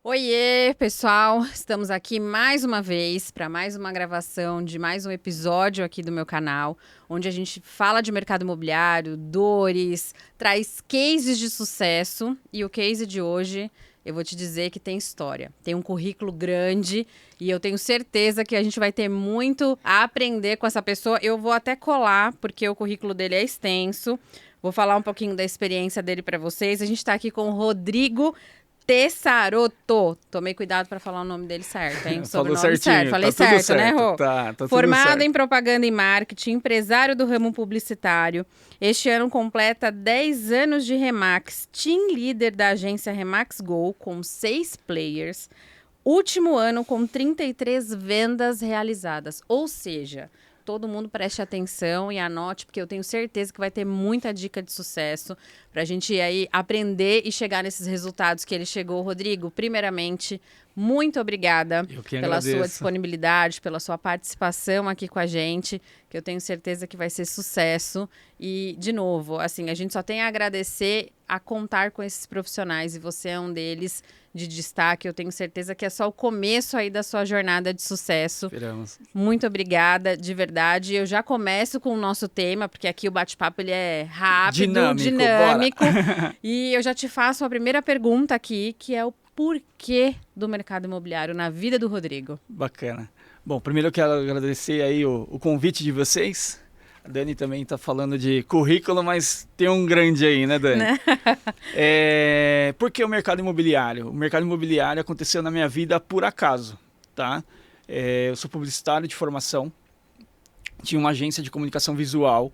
Oiê, pessoal! Estamos aqui mais uma vez para mais uma gravação de mais um episódio aqui do meu canal, onde a gente fala de mercado imobiliário, dores, traz cases de sucesso. E o case de hoje, eu vou te dizer que tem história. Tem um currículo grande e eu tenho certeza que a gente vai ter muito a aprender com essa pessoa. Eu vou até colar, porque o currículo dele é extenso. Vou falar um pouquinho da experiência dele para vocês. A gente está aqui com o Rodrigo Tessarotto. Tomei cuidado para falar o nome dele certo, hein? Falou Sobrenome certinho, certo. Falei tá tudo certo, né, certo. Rô? Tá tudo Formado certo. em propaganda e marketing, empresário do ramo publicitário. Este ano completa 10 anos de Remax, team leader da agência Remax Go, com 6 players. Último ano com 33 vendas realizadas. Ou seja, todo mundo preste atenção e anote, porque eu tenho certeza que vai ter muita dica de sucesso para a gente aí aprender e chegar nesses resultados que ele chegou. Rodrigo, primeiramente, muito obrigada pela sua disponibilidade, pela sua participação aqui com a gente, que eu tenho certeza que vai ser sucesso. E, de novo, assim, a gente só tem a agradecer a contar com esses profissionais, e você é um deles de destaque. Eu tenho certeza que é só o começo aí da sua jornada de sucesso. Esperamos. Muito obrigada, de verdade. Eu já começo com o nosso tema, porque aqui o bate-papo ele é rápido, dinâmico. E eu já te faço a primeira pergunta aqui, que é o porquê do mercado imobiliário na vida do Rodrigo. Bacana. Bom, primeiro eu quero agradecer aí o convite de vocês. A Dani também está falando de currículo, mas tem um grande aí, né, Dani? Por que o mercado imobiliário? O mercado imobiliário aconteceu na minha vida por acaso, tá? Eu sou publicitário de formação, tinha uma agência de comunicação visual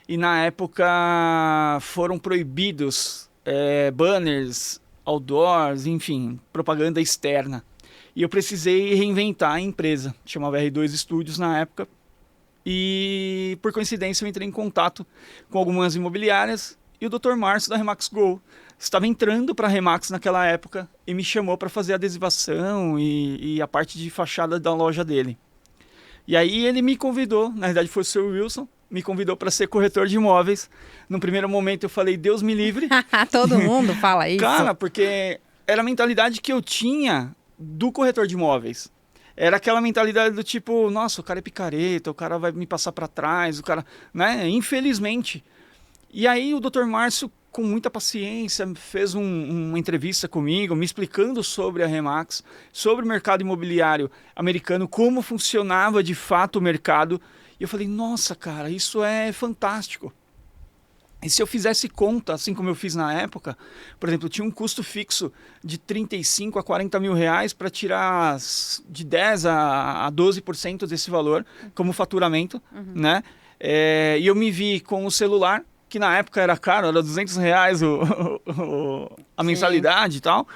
e na época foram proibidos banners, outdoors, enfim, propaganda externa. E eu precisei reinventar a empresa, chamava R2 Studios na época. E, por coincidência, eu entrei em contato com algumas imobiliárias e o Dr. Márcio da Remax Go estava entrando para a Remax naquela época e me chamou para fazer a adesivação e a parte de fachada da loja dele. E aí ele me convidou, na verdade foi o Sr. Wilson, me convidou para ser corretor de imóveis. No primeiro momento eu falei, Deus me livre. Todo mundo fala isso. Cara, porque era a mentalidade que eu tinha do corretor de imóveis. Era aquela mentalidade do tipo, nossa, o cara é picareta, o cara vai me passar para trás, o cara, né? Infelizmente. E aí o Dr. Márcio, com muita paciência, fez uma entrevista comigo, me explicando sobre a Remax, sobre o mercado imobiliário americano, como funcionava de fato o mercado. E eu falei, nossa, cara, isso é fantástico. E se eu fizesse conta, assim como eu fiz na época, por exemplo, eu tinha um custo fixo de 35 a 40 mil reais para tirar de 10 a 12% desse valor como faturamento, né? E eu me vi com o celular, que na época era caro, era 200 reais a mensalidade e tal,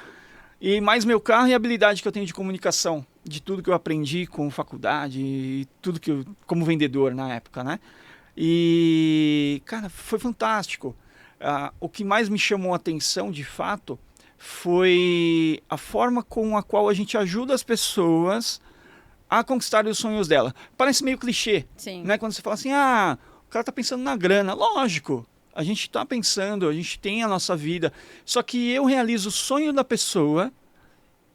e mais meu carro e a habilidade que eu tenho de comunicação, de tudo que eu aprendi com faculdade e tudo que eu, como vendedor na época, né? E, cara, foi fantástico. O que mais me chamou a atenção, de fato, foi a forma com a qual a gente ajuda as pessoas a conquistar os sonhos dela. Parece meio clichê, né? Quando você fala assim, o cara tá pensando na grana. Lógico, a gente tá pensando, a gente tem a nossa vida. Só que eu realizo o sonho da pessoa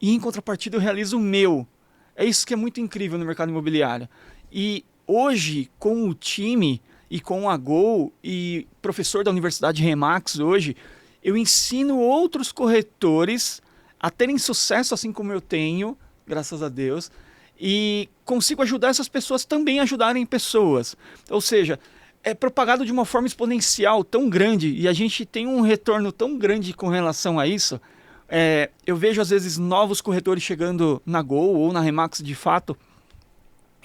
e, em contrapartida, eu realizo o meu. É isso que é muito incrível no mercado imobiliário. E hoje, com o time e com a Go e professor da Universidade Remax hoje, eu ensino outros corretores a terem sucesso assim como eu tenho, graças a Deus, e consigo ajudar essas pessoas também a ajudarem pessoas. Ou seja, é propagado de uma forma exponencial tão grande e a gente tem um retorno tão grande com relação a isso. Eu vejo às vezes novos corretores chegando na Go ou na Remax de fato,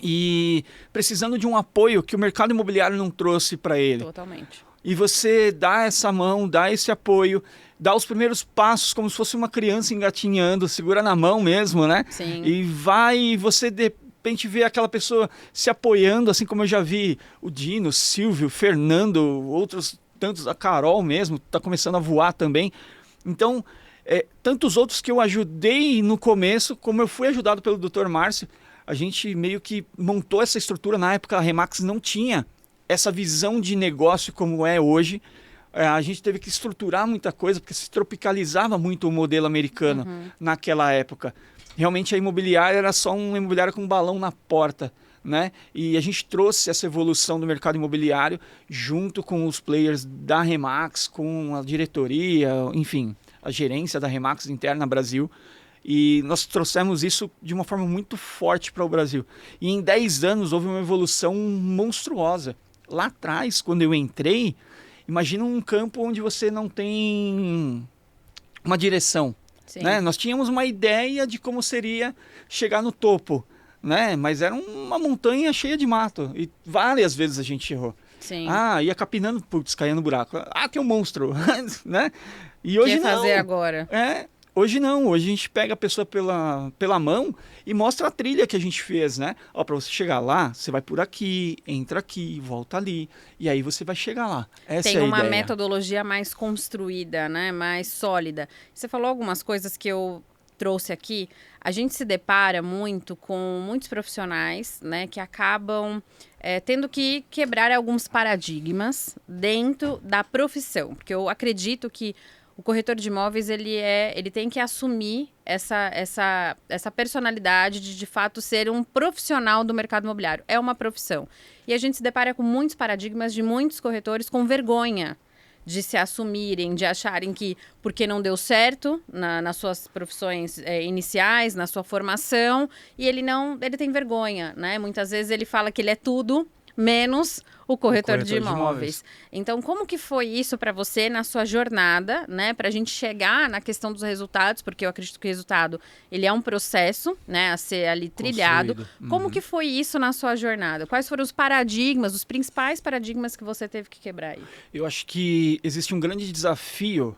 e precisando de um apoio que o mercado imobiliário não trouxe para ele. Totalmente. E você dá essa mão, dá esse apoio, dá os primeiros passos como se fosse uma criança engatinhando, segura na mão mesmo, né? Sim. E vai, e você de repente vê aquela pessoa se apoiando, assim como eu já vi o Dino, o Silvio, o Fernando, outros tantos, a Carol mesmo, está começando a voar também. Então, tantos outros que eu ajudei no começo, como eu fui ajudado pelo Dr. Márcio, a gente meio que montou essa estrutura. Na época a Remax não tinha essa visão de negócio como é hoje, A gente teve que estruturar muita coisa, porque se tropicalizava muito o modelo americano naquela época. Realmente a imobiliária era só um imobiliário com um balão na porta, né? E a gente trouxe essa evolução do mercado imobiliário junto com os players da Remax, com a diretoria, enfim, a gerência da Remax interna Brasil. E nós trouxemos isso de uma forma muito forte para o Brasil. E em 10 anos houve uma evolução monstruosa. Lá atrás, quando eu entrei, imagina um campo onde você não tem uma direção. Né? Nós tínhamos uma ideia de como seria chegar no topo, né? Mas era uma montanha cheia de mato. E várias vezes a gente errou. Sim. Ia capinando, putz, caía no buraco. Que é um monstro, né? E hoje não. O que fazer agora? Hoje não, hoje a gente pega a pessoa pela mão e mostra a trilha que a gente fez, né? Para você chegar lá, você vai por aqui, entra aqui, volta ali, e aí você vai chegar lá. Essa Tem é a uma ideia. metodologia mais construída, né? Mais sólida. Você falou algumas coisas que eu trouxe aqui. A gente se depara muito com muitos profissionais, né? Que acabam tendo que quebrar alguns paradigmas dentro da profissão. Porque eu acredito que o corretor de imóveis, ele tem que assumir essa personalidade de fato, ser um profissional do mercado imobiliário. É uma profissão. E a gente se depara com muitos paradigmas de muitos corretores com vergonha de se assumirem, de acharem que porque não deu certo nas suas profissões iniciais, na sua formação, e ele tem vergonha, né? Muitas vezes ele fala que ele é tudo menos o corretor de imóveis. Então, como que foi isso para você na sua jornada, né? Para a gente chegar na questão dos resultados, porque eu acredito que o resultado, ele é um processo, né? A ser ali trilhado. Como que foi isso na sua jornada? Quais foram os paradigmas, os principais paradigmas que você teve que quebrar aí? Eu acho que existe um grande desafio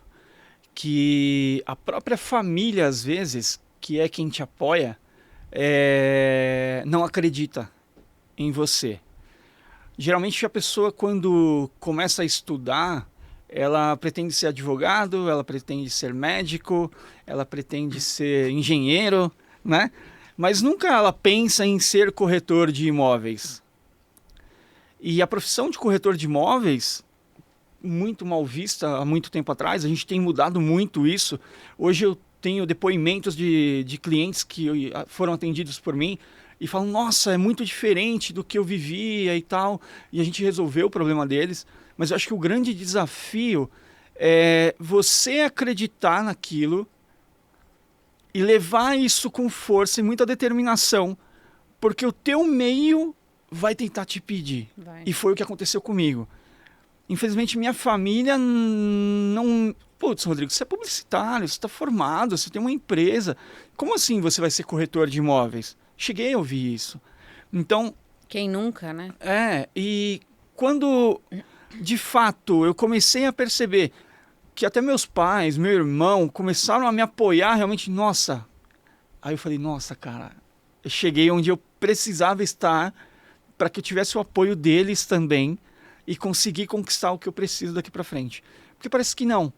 que a própria família, às vezes, que é quem te apoia, não acredita em você. Geralmente a pessoa, quando começa a estudar, ela pretende ser advogado, ela pretende ser médico, ela pretende ser engenheiro, né? Mas nunca ela pensa em ser corretor de imóveis. E a profissão de corretor de imóveis, muito mal vista há muito tempo atrás, a gente tem mudado muito isso. Hoje eu tenho depoimentos de clientes que foram atendidos por mim, e falam, nossa, é muito diferente do que eu vivia e tal. E a gente resolveu o problema deles. Mas eu acho que o grande desafio é você acreditar naquilo e levar isso com força e muita determinação. Porque o teu meio vai tentar te pedir. E foi o que aconteceu comigo. Infelizmente, minha família não... Putz, Rodrigo, você é publicitário, você está formado, você tem uma empresa. Como assim você vai ser corretor de imóveis? Cheguei a ouvir isso. Então... Quem nunca, né? E quando, de fato, eu comecei a perceber que até meus pais, meu irmão, começaram a me apoiar realmente, nossa... Aí eu falei, nossa, cara, eu cheguei onde eu precisava estar para que eu tivesse o apoio deles também e conseguir conquistar o que eu preciso daqui para frente. Porque parece que não.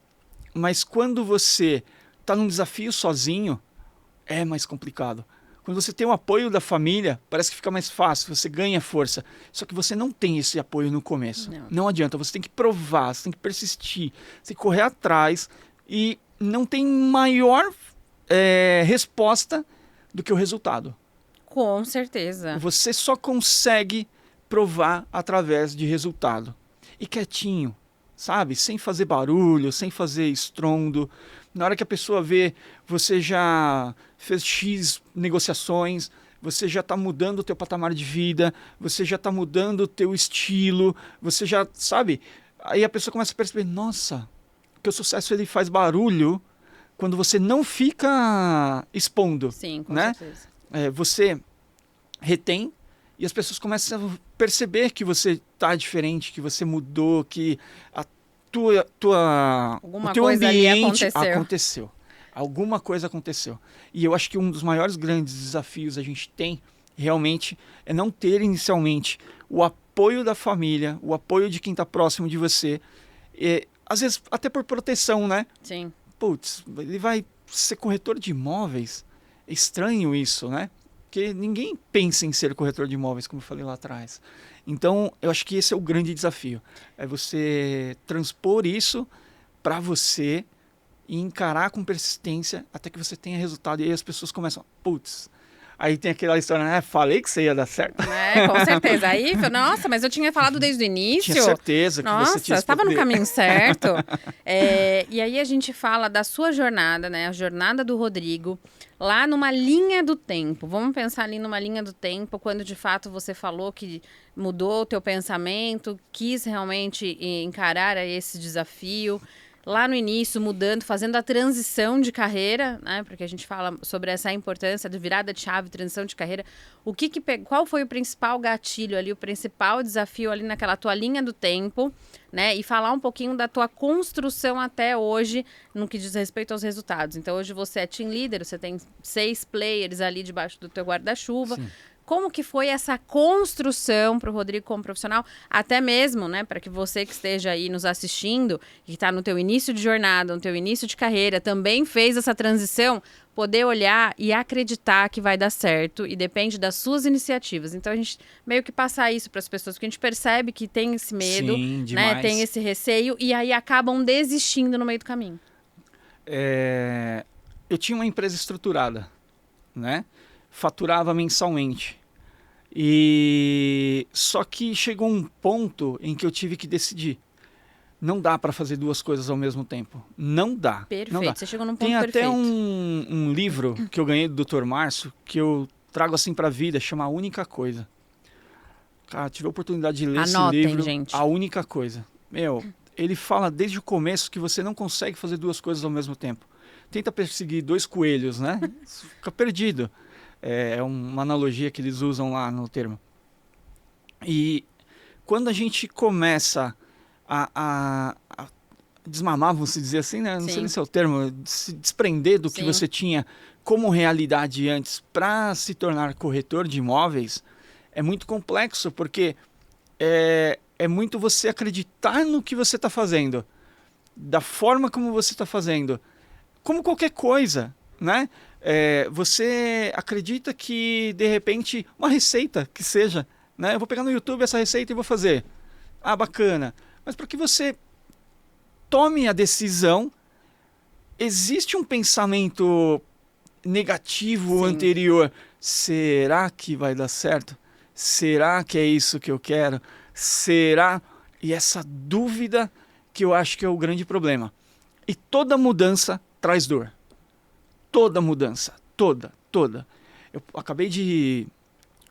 Mas quando você está num desafio sozinho, é mais complicado. Quando você tem o apoio da família, parece que fica mais fácil, você ganha força. Só que você não tem esse apoio no começo. Não adianta, você tem que provar, você tem que persistir, você tem que correr atrás e não tem maior resposta do que o resultado. Com certeza. Você só consegue provar através de resultado. E quietinho, sabe? Sem fazer barulho, sem fazer estrondo. Na hora que a pessoa vê, você já fez X negociações, você já está mudando o teu patamar de vida, você já está mudando o teu estilo, você já, sabe? Aí a pessoa começa a perceber, nossa, que o sucesso ele faz barulho quando você não fica expondo. Sim, com certeza. Você retém e as pessoas começam a perceber que você está diferente, que você mudou, que o teu ambiente aconteceu. Alguma coisa aconteceu. E eu acho que um dos maiores grandes desafios a gente tem realmente é não ter inicialmente o apoio da família, o apoio de quem está próximo de você, às vezes até por proteção, né? Sim. Putz, ele vai ser corretor de imóveis? É estranho isso, né? Porque ninguém pensa em ser corretor de imóveis, como eu falei lá atrás. Então, eu acho que esse é o grande desafio. É você transpor isso para você e encarar com persistência até que você tenha resultado. E aí as pessoas começam, putz. Aí tem aquela história, né? Falei que você ia dar certo. Com certeza. Aí, nossa, mas eu tinha falado desde o início. Tinha certeza que nossa, você tinha estava no caminho certo. E aí a gente fala da sua jornada, né? A jornada do Rodrigo, lá numa linha do tempo. Vamos pensar ali numa linha do tempo, quando de fato você falou que mudou o teu pensamento, quis realmente encarar esse desafio. Lá no início, mudando, fazendo a transição de carreira, né? Porque a gente fala sobre essa importância de virada de chave, transição de carreira. Qual foi o principal gatilho ali, o principal desafio ali naquela tua linha do tempo, né? E falar um pouquinho da tua construção até hoje, no que diz respeito aos resultados. Então, hoje você é team leader, você tem 6 players ali debaixo do teu guarda-chuva. Sim. Como que foi essa construção para o Rodrigo como profissional? Até mesmo, né, para que você que esteja aí nos assistindo, que está no teu início de jornada, no teu início de carreira, também fez essa transição, poder olhar e acreditar que vai dar certo e depende das suas iniciativas. Então, a gente meio que passar isso para as pessoas, porque a gente percebe que tem esse medo, sim, né, tem esse receio e aí acabam desistindo no meio do caminho. Eu tinha uma empresa estruturada, né? Faturava mensalmente. E só que chegou um ponto em que eu tive que decidir. Não dá para fazer duas coisas ao mesmo tempo. Não dá. Perfeito, não dá. Você chegou num ponto Tem perfeito. Tem até um livro que eu ganhei do Dr. Márcio, que eu trago assim para a vida, chama A Única Coisa. Cara, tive a oportunidade de ler Anotem, esse livro. Gente. A Única Coisa. Ele fala desde o começo que você não consegue fazer duas coisas ao mesmo tempo. Tenta perseguir 2 coelhos, né? Fica perdido. É uma analogia que eles usam lá no termo. E quando a gente começa a desmamar, vamos dizer assim, né? Não sei nem se é o termo, se desprender do que você tinha como realidade antes para se tornar corretor de imóveis, é muito complexo, porque é muito você acreditar no que você está fazendo, da forma como você está fazendo, como qualquer coisa, né? Você acredita que, de repente, uma receita que seja, né? Eu vou pegar no YouTube essa receita e vou fazer. Ah, bacana. Mas para que você tome a decisão, existe um pensamento negativo anterior. Será que vai dar certo? Será que é isso que eu quero? Será? E essa dúvida que eu acho que é o grande problema. E toda mudança traz dor. Toda mudança. Toda. Eu acabei de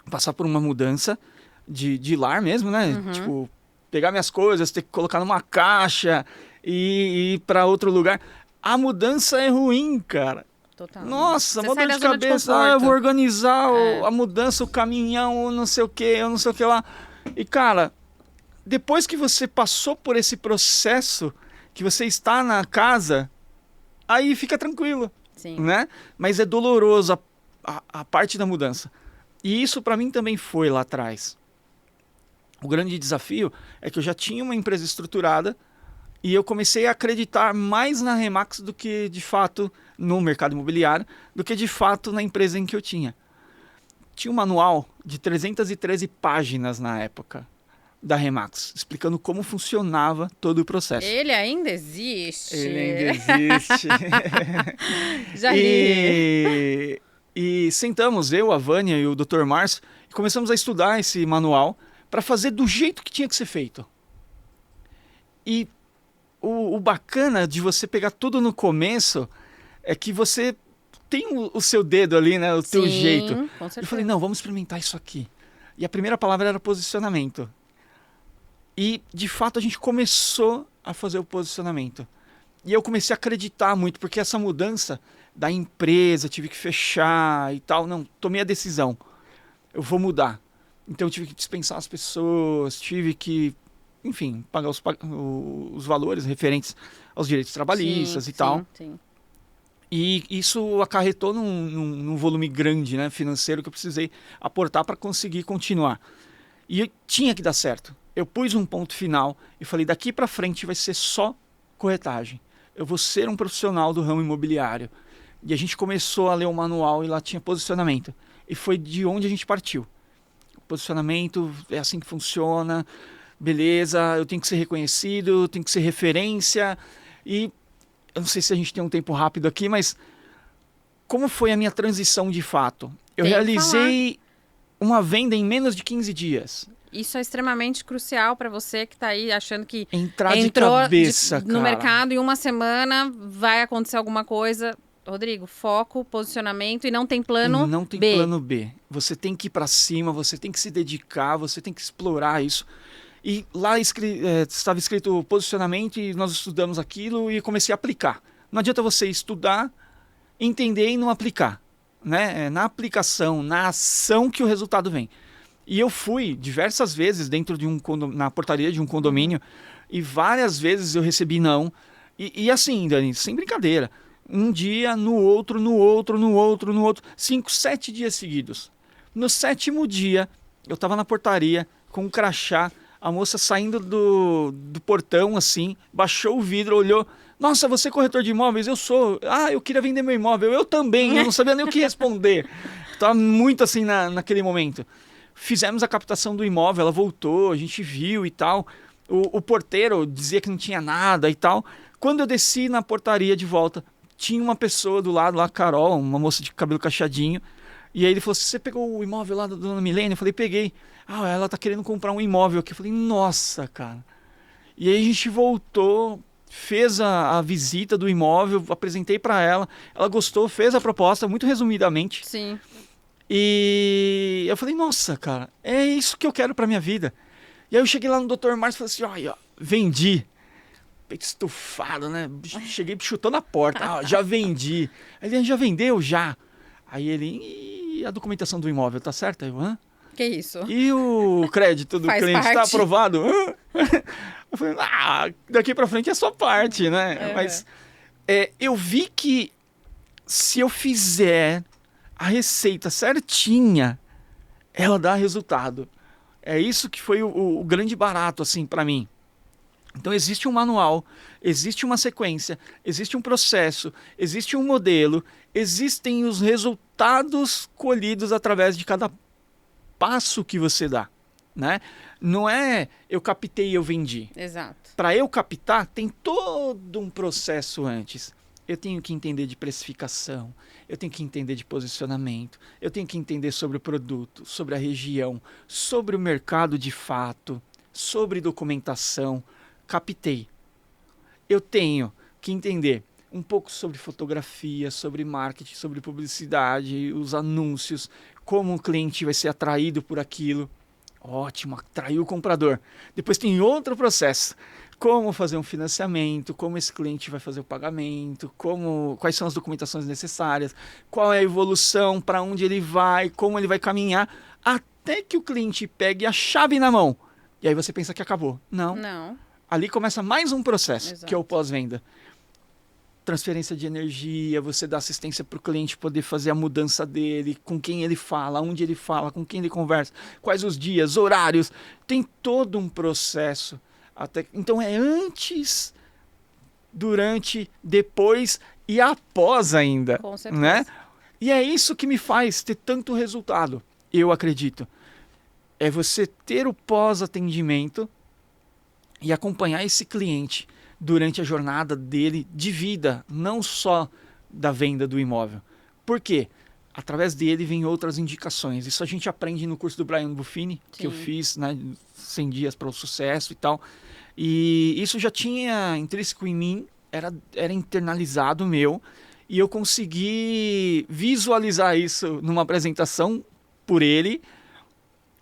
passar por uma mudança de lar mesmo, né? Uhum. Tipo, pegar minhas coisas, ter que colocar numa caixa e ir para outro lugar. A mudança é ruim, cara. Total. Nossa, uma dor de cabeça. Eu vou organizar a mudança, o caminhão, não sei o que lá. E, cara, depois que você passou por esse processo, que você está na casa, aí fica tranquilo. Sim. Né? Mas é doloroso a parte da mudança. E isso para mim também foi lá atrás. O grande desafio é que eu já tinha uma empresa estruturada e eu comecei a acreditar mais na Remax do que de fato no mercado imobiliário, do que de fato na empresa em que eu tinha. Tinha um manual de 313 páginas na época da Remax, explicando como funcionava todo o processo. Ele ainda existe. Já li. E sentamos, eu, a Vânia e o Dr. Márcio, e começamos a estudar esse manual para fazer do jeito que tinha que ser feito. E o bacana de você pegar tudo no começo é que você tem o seu dedo ali, né? O teu jeito. Com certeza. Eu falei, não, vamos experimentar isso aqui. E a primeira palavra era posicionamento. E, de fato, a gente começou a fazer o posicionamento. E eu comecei a acreditar muito, porque essa mudança da empresa, tive que fechar e tal. Não, tomei a decisão. Eu vou mudar. Então, eu tive que dispensar as pessoas, tive que, enfim, pagar os valores referentes aos direitos trabalhistas e tal. Sim. E isso acarretou num volume grande, né, financeiro, que eu precisei aportar para conseguir continuar. E tinha que dar certo. Eu pus um ponto final e falei, daqui para frente vai ser só corretagem. Eu vou ser um profissional do ramo imobiliário. E a gente começou a ler o manual e lá tinha posicionamento. E foi de onde a gente partiu. O posicionamento é assim que funciona, beleza, eu tenho que ser reconhecido, eu tenho que ser referência. E eu não sei se a gente tem um tempo rápido aqui, mas como foi a minha transição de fato? Eu Tem que realizei uma venda em menos de 15 dias. Isso é extremamente crucial para você que está aí achando que Entrar de entrou cabeça, no cara. mercado e uma semana vai acontecer alguma coisa. Rodrigo, foco, posicionamento e não tem plano Não tem B. plano B. Você tem que ir para cima, você tem que se dedicar, você tem que explorar isso. E lá estava escrito posicionamento e nós estudamos aquilo e comecei a aplicar. Não adianta você estudar, entender e não aplicar. Né? É na aplicação, na ação que o resultado vem. E eu fui diversas vezes dentro de na portaria de um condomínio e várias vezes eu recebi não. E assim, Dani, sem brincadeira. Um dia, no outro, 5, 7 dias seguidos. No 7º dia, eu estava na portaria com um crachá, a moça saindo do portão assim, baixou o vidro, olhou. Nossa, você é corretor de imóveis? Eu sou. Ah, eu queria vender meu imóvel. Eu também, eu não sabia nem o que responder. Estava muito assim naquele momento. Fizemos a captação do imóvel, ela voltou, a gente viu e tal. O porteiro dizia que não tinha nada e tal. Quando eu desci na portaria de volta, tinha uma pessoa do lado, lá, a Carol, uma moça de cabelo cacheadinho. E aí ele falou assim, você pegou o imóvel lá da dona Milene? Eu falei, peguei. Ah, ela tá querendo comprar um imóvel aqui. Eu falei, nossa, cara. E aí a gente voltou, fez a visita do imóvel, apresentei para ela. Ela gostou, fez a proposta, muito resumidamente. Sim. E eu falei, nossa, cara, é isso que eu quero pra minha vida. E aí eu cheguei lá no Dr. Márcio e falei assim, ó, vendi. Peito estufado, né? Cheguei chutando a porta, já vendi. Aí ele, já vendeu? Já. Aí ele, e a documentação do imóvel, tá certo? Aí eu, hã? Que isso? E o crédito do cliente tá aprovado? Hã? Eu falei, daqui pra frente é só parte, né? Mas eu vi que se eu fizer a receita certinha, ela dá resultado. É isso que foi o grande barato, assim, para mim. Então existe um manual, existe uma sequência, existe um processo, existe um modelo, existem os resultados colhidos através de cada passo que você dá, né? Não é eu captei e eu vendi. Exato. Para eu captar, tem todo um processo antes. Eu tenho que entender de precificação, eu tenho que entender de posicionamento, eu tenho que entender sobre o produto, sobre a região, sobre o mercado de fato, sobre documentação. Captei. Eu tenho que entender um pouco sobre fotografia, sobre marketing, sobre publicidade, os anúncios, como o cliente vai ser atraído por aquilo. Ótimo, atraiu o comprador. Depois tem outro processo. Como fazer um financiamento, como esse cliente vai fazer o pagamento, quais são as documentações necessárias, qual é a evolução, para onde ele vai, como ele vai caminhar, até que o cliente pegue a chave na mão. E aí você pensa que acabou. Não. Ali começa mais um processo, que é o pós-venda. Transferência de energia, você dá assistência para o cliente poder fazer a mudança dele, com quem ele fala, onde ele fala, com quem ele conversa, quais os dias, horários. Tem todo um processo. Então é antes, durante, depois e após ainda. Com certeza. Né? E é isso que me faz ter tanto resultado, eu acredito. É você ter o pós-atendimento e acompanhar esse cliente durante a jornada dele de vida, não só da venda do imóvel. Por quê? Através dele vem outras indicações. Isso a gente aprende no curso do Brian Buffini, que eu fiz, né, 100 dias para o sucesso e tal. E isso já tinha intrínseco em mim, era internalizado meu, e eu consegui visualizar isso numa apresentação por ele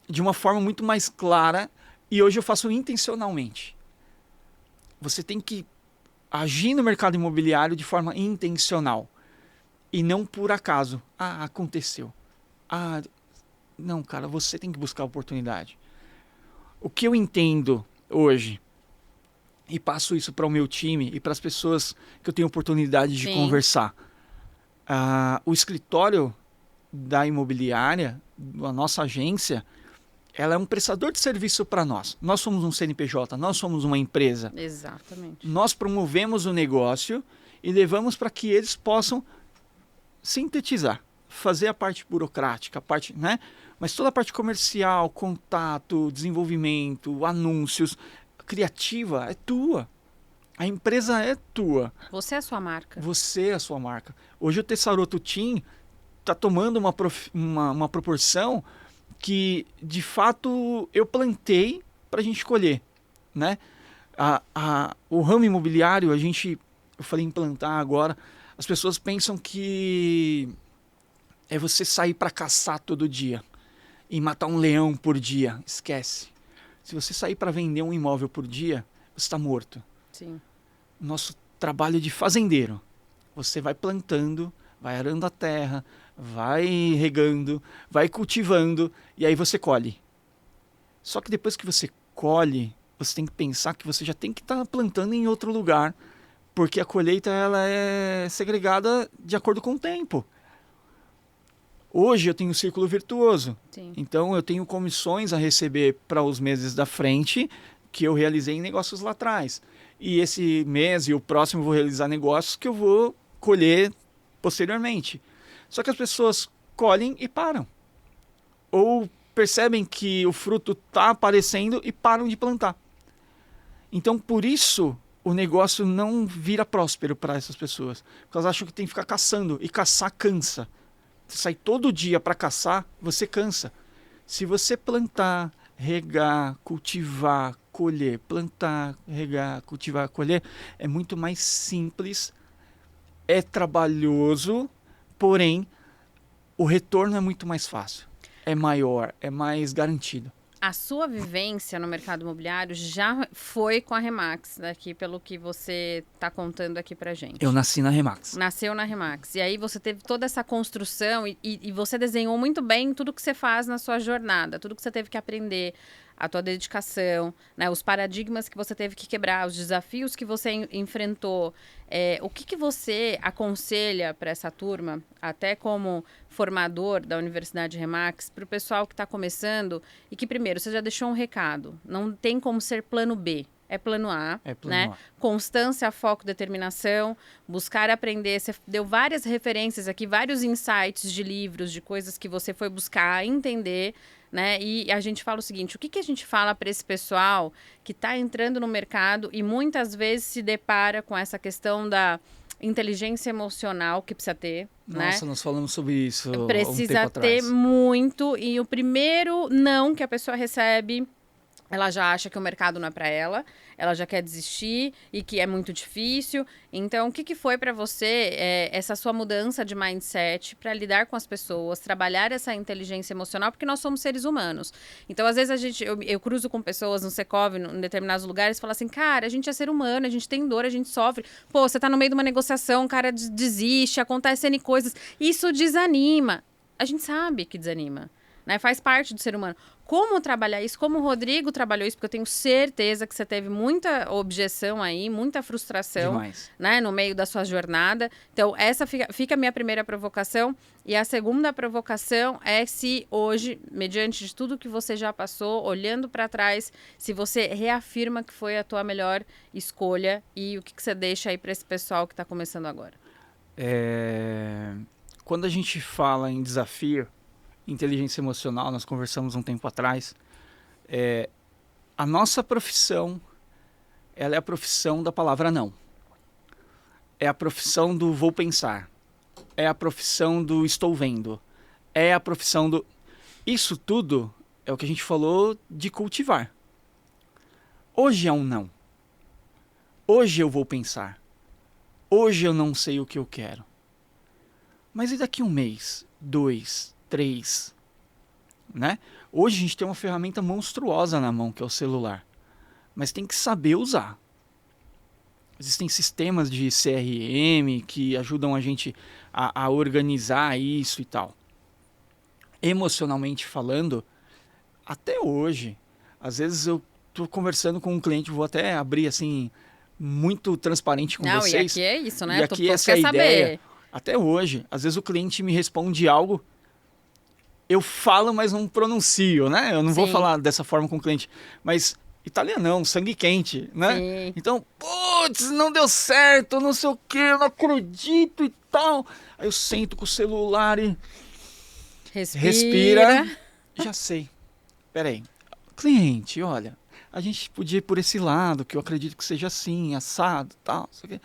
de uma forma muito mais clara, e hoje eu faço intencionalmente. Você tem que agir no mercado imobiliário de forma intencional e não por acaso. Aconteceu. Não, cara, você tem que buscar oportunidade. O que eu entendo hoje, e passo isso para o meu time e para as pessoas que eu tenho oportunidade de conversar, o escritório da imobiliária, a nossa agência, ela é um prestador de serviço para nós. Nós somos um CNPJ, nós somos uma empresa. Exatamente. Nós promovemos o negócio e levamos para que eles possam sintetizar, fazer a parte burocrática, a parte, né? Mas toda a parte comercial, contato, desenvolvimento, anúncios, criativa é tua. A empresa é tua. Você é a sua marca. Você é a sua marca. Hoje o Tessaroto Team está tomando uma proporção que, de fato, eu plantei para a gente colher, né? O ramo imobiliário, eu falei implantar agora, as pessoas pensam que é você sair para caçar todo dia e matar um leão por dia. Esquece. Se você sair para vender um imóvel por dia, você está morto. Sim. Nosso trabalho de fazendeiro. Você vai plantando, vai arando a terra, vai regando, vai cultivando e aí você colhe. Só que depois que você colhe, você tem que pensar que você já tem que estar plantando em outro lugar, porque a colheita ela é segregada de acordo com o tempo. Hoje eu tenho um círculo virtuoso. Sim. Então eu tenho comissões a receber para os meses da frente que eu realizei em negócios lá atrás. E esse mês e o próximo eu vou realizar negócios que eu vou colher posteriormente. Só que as pessoas colhem e param. Ou percebem que o fruto está aparecendo e param de plantar. Então, por isso, o negócio não vira próspero para essas pessoas. Porque elas acham que tem que ficar caçando. E caçar cansa. Você sai todo dia para caçar, você cansa. Se você plantar, regar, cultivar, colher, plantar, regar, cultivar, colher, é muito mais simples, é trabalhoso, porém o retorno é muito mais fácil, é maior, é mais garantido. A sua vivência no mercado imobiliário já foi com a Remax, daqui pelo que você está contando aqui pra gente. Eu nasci na Remax. Nasceu na Remax. E aí você teve toda essa construção e você desenhou muito bem tudo que você faz na sua jornada, tudo que você teve que aprender, a tua dedicação, né, os paradigmas que você teve que quebrar, os desafios que você enfrentou. O que você aconselha para essa turma, até como formador da Universidade Remax, para o pessoal que está começando e que, primeiro, você já deixou um recado, não tem como ser plano B. É plano A, né? Constância, foco, determinação, buscar aprender. Você deu várias referências aqui, vários insights de livros, de coisas que você foi buscar entender, né? E a gente fala o seguinte, o que a gente fala para esse pessoal que está entrando no mercado e muitas vezes se depara com essa questão da inteligência emocional que precisa ter, Nossa, né? nós falamos sobre isso Precisa um tempo ter atrás. muito. E o primeiro não que a pessoa recebe, ela já acha que o mercado não é para ela já quer desistir e que é muito difícil. Então, o que foi para você essa sua mudança de mindset para lidar com as pessoas, trabalhar essa inteligência emocional, porque nós somos seres humanos. Então, às vezes, eu cruzo com pessoas no Secov, em determinados lugares, e falo assim, cara, a gente é ser humano, a gente tem dor, a gente sofre. Pô, você tá no meio de uma negociação, o cara desiste, acontecem N coisas. Isso desanima. A gente sabe que desanima, né? Faz parte do ser humano. Como trabalhar isso? Como o Rodrigo trabalhou isso? Porque eu tenho certeza que você teve muita objeção aí, muita frustração, né, no meio da sua jornada. Então, essa fica a minha primeira provocação. E a segunda provocação é se hoje, mediante de tudo que você já passou, olhando para trás, se você reafirma que foi a tua melhor escolha e o que você deixa aí para esse pessoal que está começando agora. Quando a gente fala em desafio, inteligência emocional, nós conversamos um tempo atrás, a nossa profissão, ela é a profissão da palavra não. É a profissão do vou pensar. É a profissão do estou vendo. É a profissão do... Isso tudo é o que a gente falou de cultivar. Hoje é um não. Hoje eu vou pensar. Hoje eu não sei o que eu quero. Mas e daqui um mês, 2, 3, né? Hoje a gente tem uma ferramenta monstruosa na mão, que é o celular. Mas tem que saber usar. Existem sistemas de CRM que ajudam a gente a organizar isso e tal. Emocionalmente falando, até hoje, às vezes eu tô conversando com um cliente, vou até abrir assim, muito transparente com vocês. E aqui é isso, né? E aqui essa é a ideia. Até hoje, às vezes o cliente me responde algo, eu falo, mas não pronuncio, né? Eu não vou falar dessa forma com o cliente. Mas italianão, sangue quente, né? Sim. Então, putz, não deu certo, não sei o que, eu não acredito e tal. Aí eu sento com o celular e Respira. Já sei. Peraí. Cliente, olha, a gente podia ir por esse lado, que eu acredito que seja assim, assado, tal, isso aqui.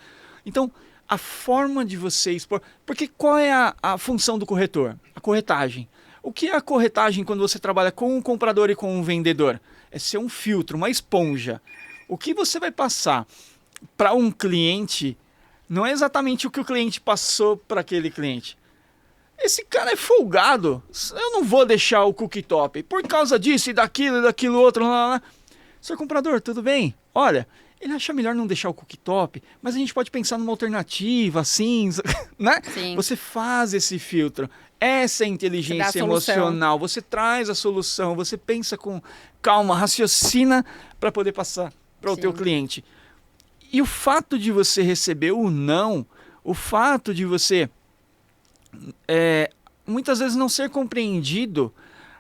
Então, a forma de você expor... Porque qual é a função do corretor? A corretagem. O que é a corretagem quando você trabalha com um comprador e com um vendedor? É ser um filtro, uma esponja. O que você vai passar para um cliente não é exatamente o que o cliente passou para aquele cliente. Esse cara é folgado. Eu não vou deixar o cooktop por causa disso e daquilo outro. Lá, lá. Senhor comprador, tudo bem? Olha, ele acha melhor não deixar o cooktop, mas a gente pode pensar numa alternativa, assim, né? Sim. Você faz esse filtro. Essa é a inteligência emocional. Você traz a solução, você pensa com calma, raciocina para poder passar para o teu cliente. E o fato de você receber o não, o fato de você muitas vezes não ser compreendido,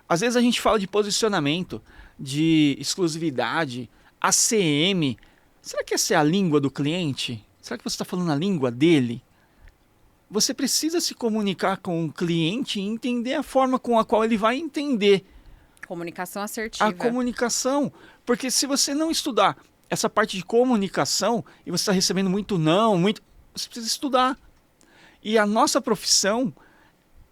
às vezes a gente fala de posicionamento, de exclusividade, ACM. Será que essa é a língua do cliente? Será que você está falando a língua dele? Você precisa se comunicar com o cliente e entender a forma com a qual ele vai entender. Comunicação assertiva. A comunicação. Porque se você não estudar essa parte de comunicação e você está recebendo muito não, você precisa estudar. E a nossa profissão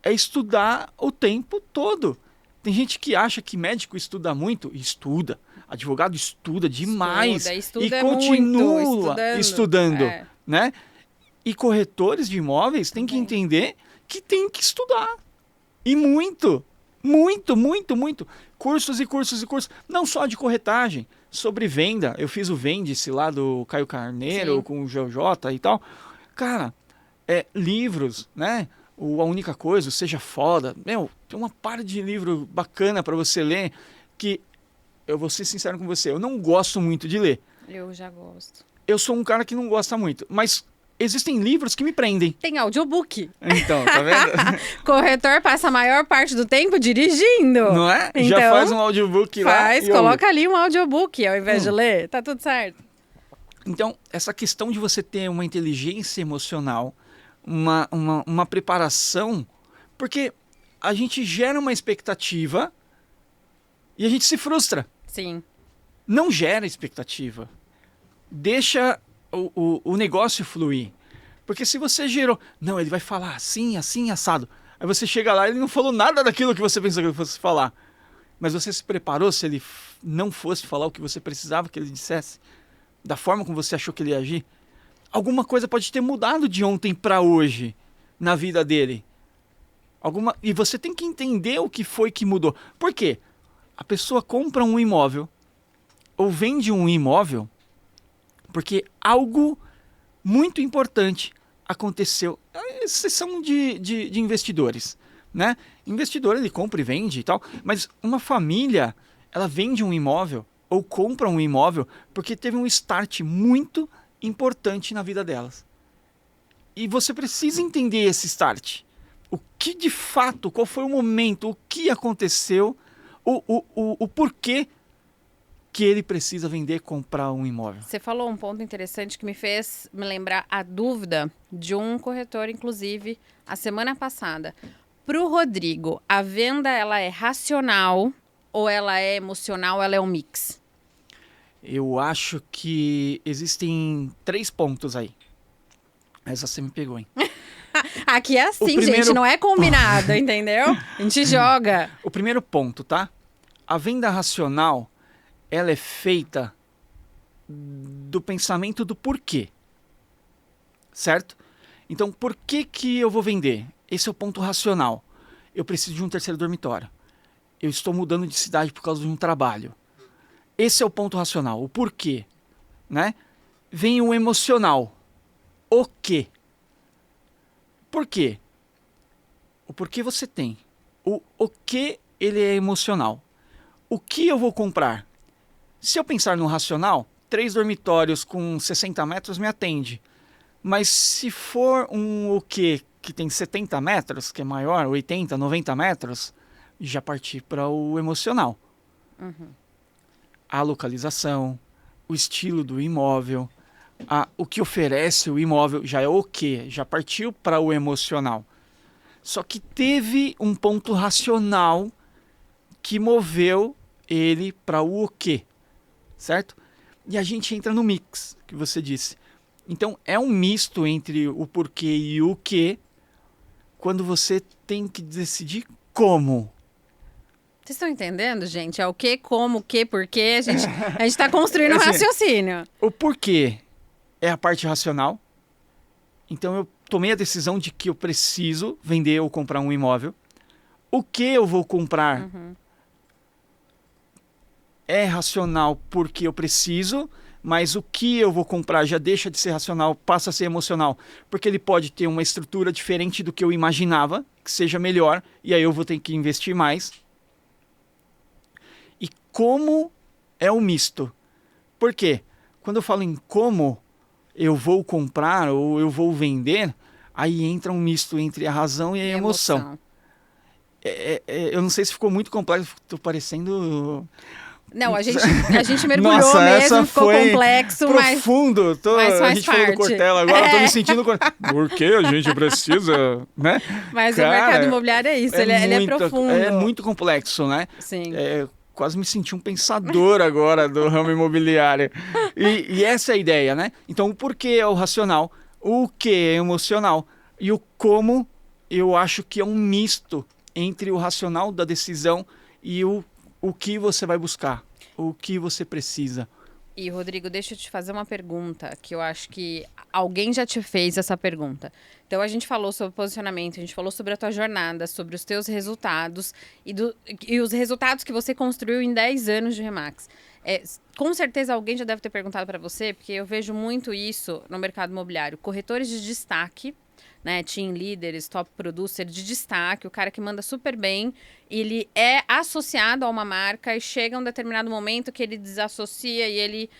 é estudar o tempo todo. Tem gente que acha que médico estuda muito, estuda. Advogado estuda demais estuda e continua muito, estudando, né? E corretores de imóveis têm que entender que tem que estudar. E muito, muito, muito, muito. Cursos e cursos e cursos. Não só de corretagem, sobre venda. Eu fiz o Vende-se lá do Caio Carneiro, Sim. com o JJ e tal. Cara, livros, né? A Única Coisa, o Seja Foda. Meu, tem uma par de livro bacana para você ler que, eu vou ser sincero com você, eu não gosto muito de ler. Eu já gosto. Eu sou um cara que não gosta muito, mas existem livros que me prendem. Tem audiobook. Então, tá vendo? Corretor passa a maior parte do tempo dirigindo. Não é? Então, já faz um audiobook lá. Coloca ali um audiobook ao invés de ler. Tá tudo certo. Então, essa questão de você ter uma inteligência emocional, uma preparação, porque a gente gera uma expectativa e a gente se frustra. Sim. Não gera expectativa. Deixa o negócio fluir. Porque se você gerou... Não, ele vai falar assim, assim, assado. Aí você chega lá e ele não falou nada daquilo que você pensou que ele fosse falar. Mas você se preparou se ele não fosse falar o que você precisava que ele dissesse? Da forma como você achou que ele ia agir? Alguma coisa pode ter mudado de ontem para hoje na vida dele. E você tem que entender o que foi que mudou. Por quê? A pessoa compra um imóvel ou vende um imóvel porque algo muito importante aconteceu. Exceção de investidores, né? Investidor, ele compra e vende e tal, mas uma família, ela vende um imóvel ou compra um imóvel porque teve um start muito importante na vida delas. E você precisa entender esse start. O que de fato, qual foi o momento, o que aconteceu, o porquê que ele precisa vender, comprar um imóvel. Você falou um ponto interessante que me fez me lembrar a dúvida de um corretor, inclusive, a semana passada. Para o Rodrigo, a venda ela é racional ou ela é emocional, ela é um mix? Eu acho que existem 3 pontos aí. Essa você me pegou, hein? Aqui é assim, gente, não é combinado, entendeu? A gente joga. O primeiro ponto, tá? A venda racional, ela é feita do pensamento do porquê. Certo? Então, por que eu vou vender? Esse é o ponto racional. Eu preciso de um terceiro dormitório. Eu estou mudando de cidade por causa de um trabalho. Esse é o ponto racional, o porquê, né? Vem o emocional. O quê? Por quê? O porquê você tem. O que ele é emocional. O que eu vou comprar? Se eu pensar no racional, 3 dormitórios com 60 metros me atende. Mas se for um o que tem 70 metros, que é maior, 80, 90 metros, já parti para o emocional. Uhum. A localização, o estilo do imóvel, o que oferece o imóvel, já é o quê? Já partiu para o emocional. Só que teve um ponto racional que moveu ele para o quê, certo? E a gente entra no mix, que você disse. Então, é um misto entre o porquê e o quê, quando você tem que decidir como. Vocês estão entendendo, gente? É o que, como, o que, porquê. A gente tá construindo um Assim, raciocínio. O porquê é a parte racional. Então, eu tomei a decisão de que eu preciso vender ou comprar um imóvel. O que eu vou comprar é racional porque eu preciso, mas o que eu vou comprar já deixa de ser racional, passa a ser emocional, porque ele pode ter uma estrutura diferente do que eu imaginava, que seja melhor, e aí eu vou ter que investir mais. E como é o misto? Por quê? Quando eu falo em como eu vou comprar ou eu vou vender, aí entra um misto entre a razão e a emoção. Eu não sei se ficou muito complexo, estou parecendo... Não, a gente mergulhou Nossa, mesmo, essa ficou foi complexo, profundo. mas A faz gente falou do parte. Cortella agora, tô me sentindo... Por que a gente precisa, né? Mas Cara, o mercado imobiliário é isso, ele é profundo. É muito complexo, né? Sim. Quase me senti um pensador agora do ramo imobiliário. E essa é a ideia, né? Então, o porquê é o racional, o que é emocional e o como eu acho que é um misto entre o racional da decisão e o que você vai buscar, o que você precisa. E, Rodrigo, deixa eu te fazer uma pergunta, que eu acho que alguém já te fez essa pergunta. Então, a gente falou sobre posicionamento, a gente falou sobre a tua jornada, sobre os teus resultados e os resultados que você construiu em 10 anos de Remax. Com certeza alguém já deve ter perguntado para você, porque eu vejo muito isso no mercado imobiliário. Corretores de destaque, né, team leaders, top producer de destaque, o cara que manda super bem, ele é associado a uma marca e chega um determinado momento que ele desassocia e ele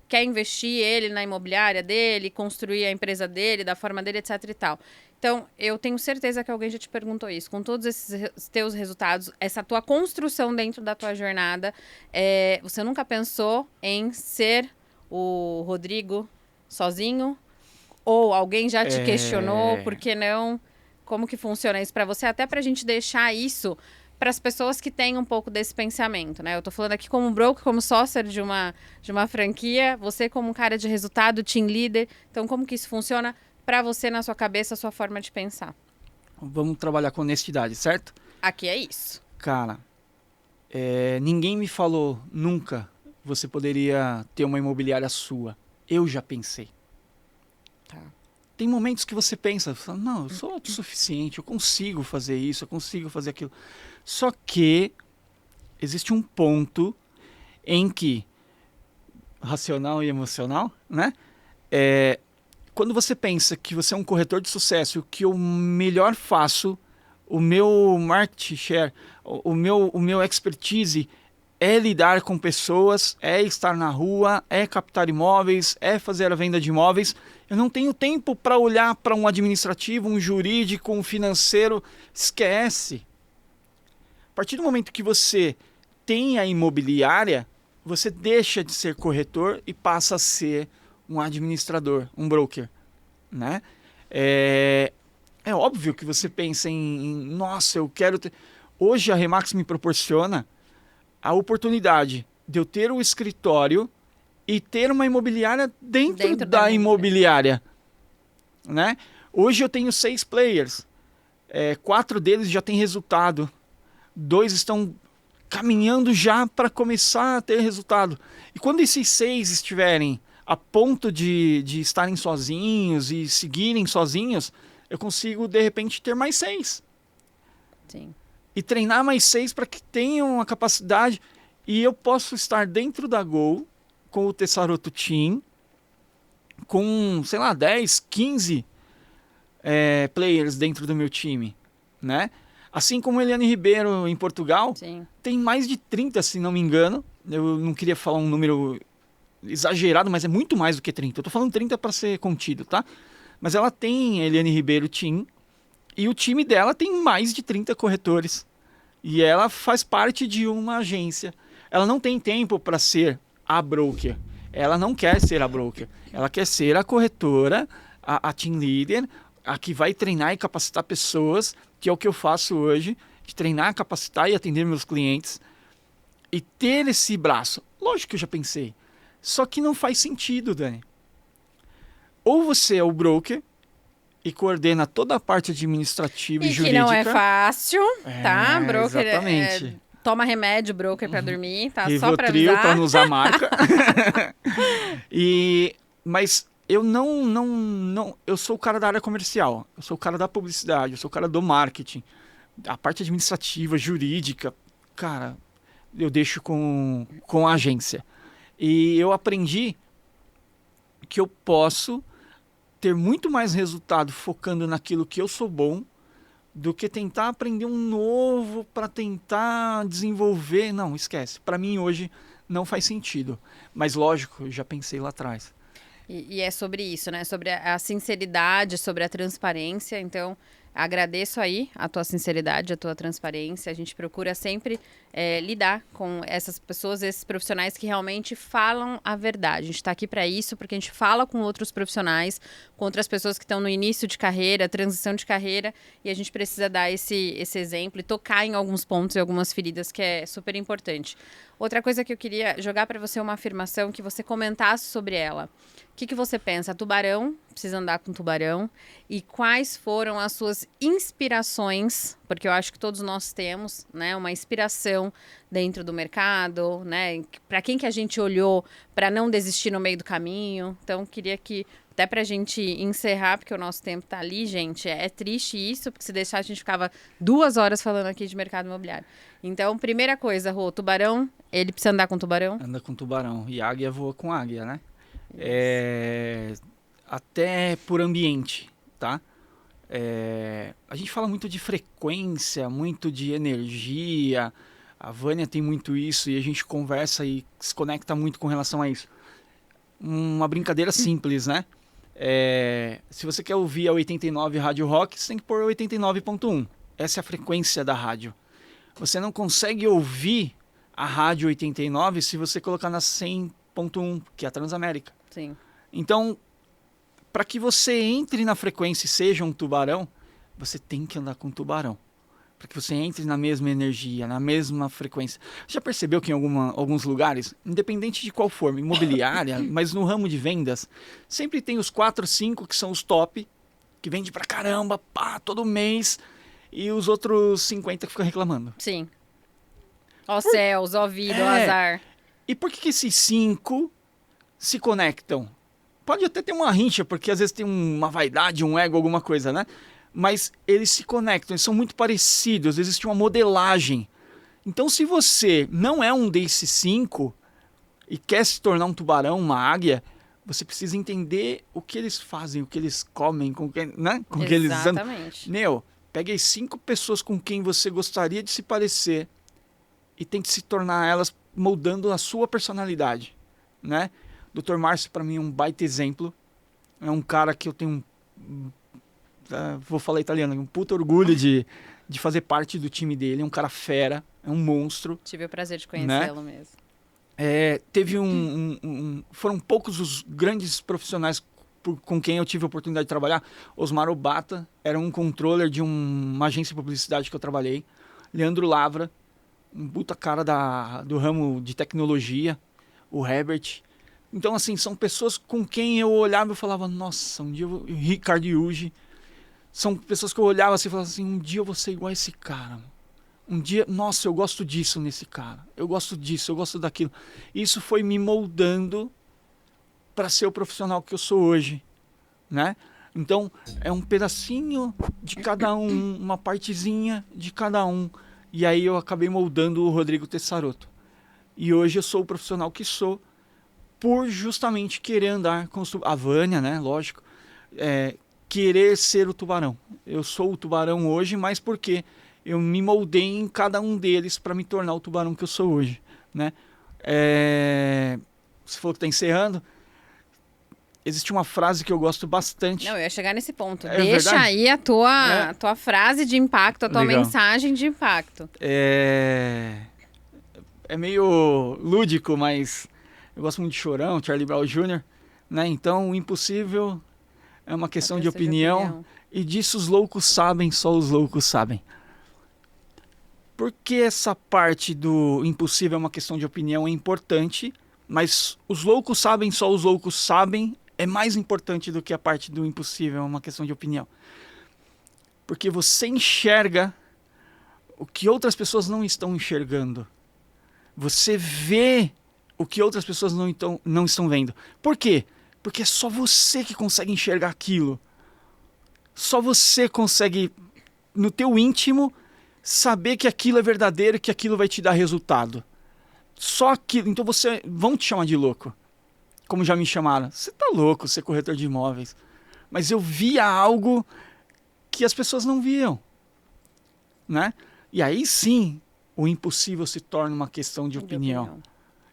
quer investir ele na imobiliária dele, construir a empresa dele, da forma dele, etc e tal. Então, eu tenho certeza que alguém já te perguntou isso. Com todos esses teus resultados, essa tua construção dentro da tua jornada, você nunca pensou em ser o Rodrigo sozinho? Ou alguém já te questionou, por que não? Como que funciona isso para você? Até para a gente deixar isso para as pessoas que têm um pouco desse pensamento, né? Eu tô falando aqui como broker, como sócio de uma franquia, você como um cara de resultado, team leader. Então, como que isso funciona para você na sua cabeça, a sua forma de pensar? Vamos trabalhar com honestidade, certo? Aqui é isso. Cara, ninguém me falou nunca você poderia ter uma imobiliária sua. Eu já pensei. Tá. Tem momentos que você pensa, não, eu sou autossuficiente, eu consigo fazer isso, eu consigo fazer aquilo. Só que existe um ponto em que, racional e emocional, né? Quando você pensa que você é um corretor de sucesso, que eu melhor faço, o meu market share, o meu expertise é lidar com pessoas, é estar na rua, é captar imóveis, é fazer a venda de imóveis. Eu não tenho tempo para olhar para um administrativo, um jurídico, um financeiro. Esquece. A partir do momento que você tem a imobiliária, você deixa de ser corretor e passa a ser um administrador, um broker, né? É óbvio que você pensa nossa, eu quero ter... Hoje a Remax me proporciona a oportunidade de eu ter um escritório e ter uma imobiliária dentro da imobiliária, né? Hoje eu tenho 6 players, 4 deles já têm resultado, 2 estão caminhando já para começar a ter resultado. E quando esses 6 estiverem a ponto de estarem sozinhos e seguirem sozinhos, eu consigo de repente ter mais 6. Sim. E treinar mais 6 para que tenham a capacidade. E eu posso estar dentro da Gol com o Tessaroto Team, com, sei lá, 10, 15 players dentro do meu time, né? Assim como Eliane Ribeiro em Portugal, Sim. tem mais de 30, se não me engano. Eu não queria falar um número exagerado, mas é muito mais do que 30. Eu tô falando 30 para ser contido, tá? Mas ela tem Eliane Ribeiro Team, e o time dela tem mais de 30 corretores. E ela faz parte de uma agência. Ela não tem tempo para ser a broker. Ela não quer ser a broker. Ela quer ser a corretora, a team leader, a que vai treinar e capacitar pessoas, que é o que eu faço hoje, de treinar, capacitar e atender meus clientes, e ter esse braço. Lógico que eu já pensei, só que não faz sentido, Dani. Ou você é o broker e coordena toda a parte administrativa e jurídica. Que não é fácil, tá? Broker exatamente. Toma remédio, broker, pra dormir, tá? Rivotril, Só pra avisar. pra não usar a marca. Mas eu não... Eu sou o cara da área comercial, eu sou o cara da publicidade, eu sou o cara do marketing. A parte administrativa, jurídica, cara, eu deixo com a agência. E eu aprendi que eu posso ter muito mais resultado focando naquilo que eu sou bom do que tentar aprender um novo para tentar desenvolver. Não, esquece. Para mim hoje não faz sentido. Mas lógico, eu já pensei lá atrás. E é sobre isso, né? Sobre a sinceridade, sobre a transparência. Então, agradeço aí a tua sinceridade, a tua transparência. A gente procura sempre lidar com essas pessoas, esses profissionais que realmente falam a verdade. A gente está aqui para isso, porque a gente fala com outros profissionais, com outras pessoas que estão no início de carreira, transição de carreira, e a gente precisa dar esse exemplo e tocar em alguns pontos e algumas feridas, que é super importante. Outra coisa que eu queria jogar para você uma afirmação, que você comentasse sobre ela. O que você pensa? Tubarão, precisa andar com tubarão. E quais foram as suas inspirações? Porque eu acho que todos nós temos, né, uma inspiração dentro do mercado, né? Para quem que a gente olhou para não desistir no meio do caminho. Então, queria que, até para a gente encerrar, porque o nosso tempo tá ali, gente, é triste isso, porque se deixar a gente ficava 2 horas falando aqui de mercado imobiliário. Então, primeira coisa, Rô, tubarão, ele precisa andar com tubarão? Anda com tubarão. E águia voa com águia, né? Até por ambiente, tá? A gente fala muito de frequência, muito de energia. A Vânia tem muito isso e a gente conversa e se conecta muito com relação a isso. Uma brincadeira simples, né? Se você quer ouvir a 89 Rádio Rock, você tem que pôr 89.1. Essa é a frequência da rádio. Você não consegue ouvir a rádio 89 se você colocar na 100.1, que é a Transamérica. Sim. Então, para que você entre na frequência e seja um tubarão, você tem que andar com um tubarão. Para que você entre na mesma energia, na mesma frequência. Já percebeu que em alguns lugares, independente de qual forma, imobiliária, mas no ramo de vendas, sempre tem os 4, 5 que são os top, que vende pra caramba, pá, todo mês, e os outros 50 que ficam reclamando. Sim. Ó céus, ó vida, ó azar. E por que esses 5 se conectam? Pode até ter uma rincha, porque às vezes tem uma vaidade, um ego, alguma coisa, né? Mas eles se conectam, eles são muito parecidos, existe uma modelagem. Então, se você não é um desses 5 e quer se tornar um tubarão, uma águia, você precisa entender o que eles fazem, o que eles comem, com que, né? Com que eles andam. Exatamente. Pegue as 5 pessoas com quem você gostaria de se parecer e tente se tornar elas moldando a sua personalidade, né? Dr. Márcio, para mim, é um baita exemplo. É um cara que eu tenho vou falar italiano, um puto orgulho de fazer parte do time dele. É um cara fera, é um monstro. Tive o prazer de conhecê-lo, né? Mesmo. Teve foram poucos os grandes profissionais com quem eu tive a oportunidade de trabalhar. Osmar Obata era um controller de uma agência de publicidade que eu trabalhei. Leandro Lavra, um puta cara do ramo de tecnologia. O Herbert. Então, assim, são pessoas com quem eu olhava e falava, nossa, um dia eu vou... Ricardo Yuji. São pessoas que eu olhava assim e falava assim, um dia eu vou ser igual a esse cara. Um dia, nossa, eu gosto disso nesse cara. Eu gosto disso, eu gosto daquilo. Isso foi me moldando para ser o profissional que eu sou hoje, né? Então, é um pedacinho de cada um, uma partezinha de cada um. E aí eu acabei moldando o Rodrigo Tessarotto. E hoje eu sou o profissional que sou por justamente querer andar com a Vânia, né? Lógico. Querer ser o tubarão. Eu sou o tubarão hoje, mas porque eu me moldei em cada um deles para me tornar o tubarão que eu sou hoje, né? Você falou que está encerrando. Existe uma frase que eu gosto bastante. Não, eu ia chegar nesse ponto. Deixa verdade? Aí a tua frase de impacto, a tua Legal. Mensagem de impacto. É meio lúdico, mas eu gosto muito de Chorão, Charlie Brown Jr., né? Então, o impossível é uma questão de opinião. E disso os loucos sabem, só os loucos sabem. Porque essa parte do impossível é uma questão de opinião é importante, mas os loucos sabem, só os loucos sabem é mais importante do que a parte do impossível, é uma questão de opinião. Porque você enxerga o que outras pessoas não estão enxergando. Você vê o que outras pessoas não estão vendo. Por quê? Porque é só você que consegue enxergar aquilo. Só você consegue, no teu íntimo, saber que aquilo é verdadeiro e que aquilo vai te dar resultado. Só aquilo. Então vão te chamar de louco. Como já me chamaram. Você tá louco, ser corretor de imóveis. Mas eu via algo que as pessoas não viam. Né? E aí sim, o impossível se torna uma questão de opinião.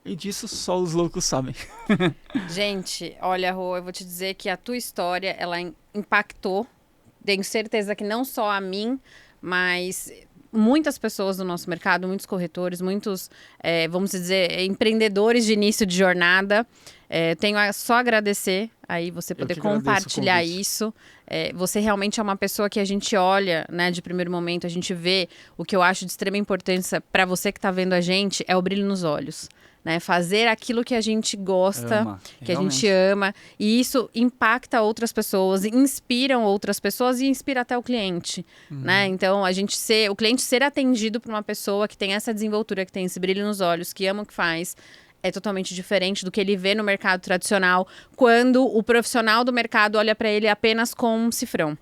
E disso só os loucos sabem. Gente, olha, Rô, eu vou te dizer que a tua história, ela impactou. Tenho certeza que não só a mim, mas muitas pessoas do nosso mercado, muitos corretores, muitos, vamos dizer, empreendedores de início de jornada. Tenho só agradecer aí você poder compartilhar isso. Você realmente é uma pessoa que a gente olha, né, de primeiro momento, a gente vê o que eu acho de extrema importância para você que está vendo a gente, é o brilho nos olhos. Né, fazer aquilo que a gente gosta, que a gente ama, e isso impacta outras pessoas, inspiram outras pessoas e inspira até o cliente, né? Então, o cliente ser atendido por uma pessoa que tem essa desenvoltura, que tem esse brilho nos olhos, que ama o que faz, é totalmente diferente do que ele vê no mercado tradicional, quando o profissional do mercado olha para ele apenas com um cifrão,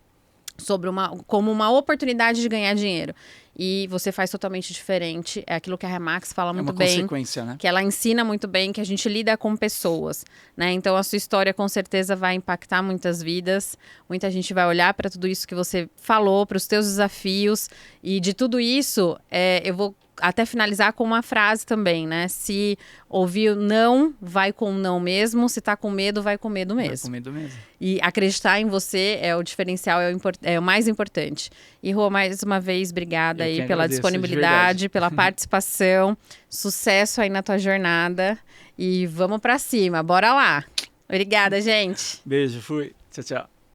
como uma oportunidade de ganhar dinheiro. E você faz totalmente diferente. É aquilo que a Remax fala muito bem. É uma consequência, né? Que ela ensina muito bem, que a gente lida com pessoas, né? Então, a sua história, com certeza, vai impactar muitas vidas. Muita gente vai olhar para tudo isso que você falou, para os teus desafios. E de tudo isso, eu vou até finalizar com uma frase também, né? Se ouvir não, vai com não mesmo. Se tá com medo, vai com medo mesmo. Vai com medo mesmo. E acreditar em você é o diferencial, é o mais importante. E, Rô, mais uma vez, obrigada aí pela disponibilidade, pela participação. Sucesso aí na tua jornada. E vamos pra cima, bora lá. Obrigada, gente. Beijo, fui. Tchau, tchau.